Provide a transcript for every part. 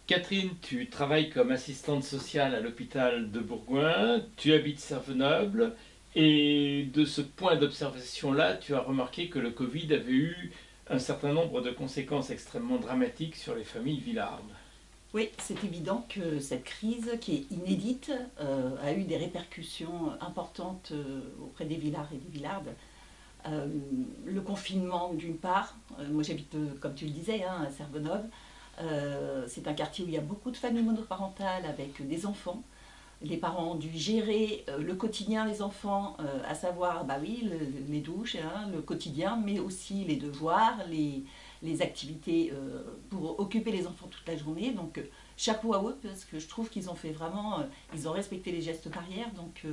Catherine, tu travailles comme assistante sociale à l'hôpital de Bourgoin, tu habites Servenoble, et de ce point d'observation-là, tu as remarqué que le Covid avait eu un certain nombre de conséquences extrêmement dramatiques sur les familles villardes. Oui, c'est évident que cette crise, qui est inédite, a eu des répercussions importantes auprès des Villards et des Villardes. Le confinement, d'une part, moi j'habite, comme tu le disais, hein, à Servenoble. C'est un quartier où il y a beaucoup de familles monoparentales avec des enfants. Les parents ont dû gérer le quotidien des enfants, à savoir, bah oui, les douches, hein, le quotidien, mais aussi les devoirs, les activités pour occuper les enfants toute la journée. Donc, chapeau à eux, parce que je trouve qu'ils ont fait vraiment, ils ont respecté les gestes barrières. Donc,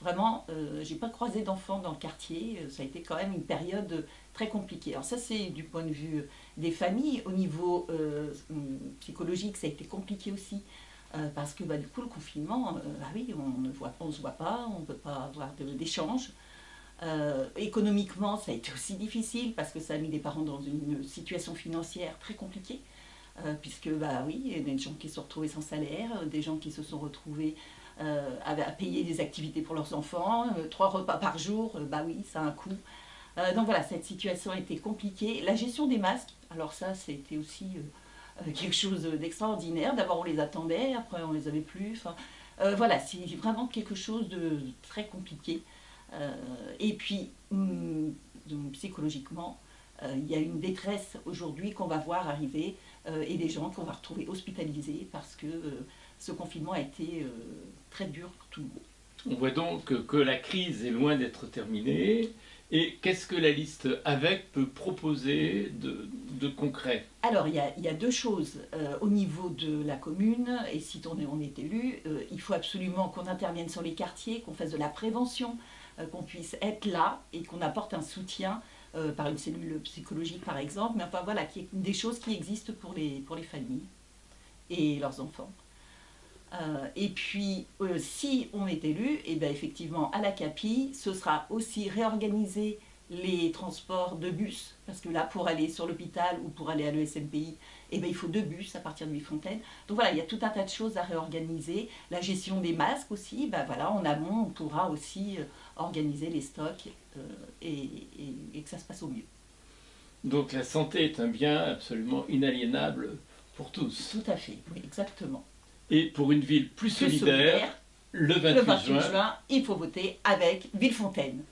vraiment, j'ai pas croisé d'enfants dans le quartier. Ça a été quand même une période très compliquée. Alors ça, c'est du point de vue des familles. Au niveau psychologique, ça a été compliqué aussi. Parce que bah, du coup, le confinement, ah oui, on ne se voit pas, on ne peut pas avoir d'échanges. Économiquement, ça a été aussi difficile parce que ça a mis les parents dans une situation financière très compliquée. Puisque, bah oui, il y a des gens qui se sont retrouvés sans salaire, des gens qui se sont retrouvés à payer des activités pour leurs enfants, 3 repas par jour, bah oui, ça a un coût. Donc voilà, cette situation a été compliquée. La gestion des masques, alors ça, c'était aussi quelque chose d'extraordinaire. D'abord, on les attendait, après, on les avait plus. Enfin, voilà, c'est vraiment quelque chose de très compliqué. Et puis, donc, psychologiquement, il y a une détresse aujourd'hui qu'on va voir arriver et des gens qu'on va retrouver hospitalisés parce que ce confinement a été très dur pour tout le monde. On voit donc que la crise est loin d'être terminée. Et qu'est-ce que la liste avec peut proposer de concret? Alors, il y a deux choses au niveau de la commune, et si on est élu, il faut absolument qu'on intervienne sur les quartiers, qu'on fasse de la prévention, qu'on puisse être là et qu'on apporte un soutien par une cellule psychologique par exemple, mais enfin voilà, des choses qui existent pour les familles et leurs enfants. Et puis, si on est élu, et bien effectivement, à la CAPI, ce sera aussi réorganiser les transports de bus, parce que là, pour aller sur l'hôpital ou pour aller à l'ESMPI, eh ben, il faut 2 bus à partir de Villefontaine. Donc voilà, il y a tout un tas de choses à réorganiser. La gestion des masques aussi, ben voilà, en amont, on pourra aussi organiser les stocks et que ça se passe au mieux. Donc la santé est un bien absolument inaliénable pour tous. Tout à fait, oui, exactement. Et pour une ville plus Plus solidaire, solidaire, le le 28 28 juin, juin, il faut voter avec Villefontaine.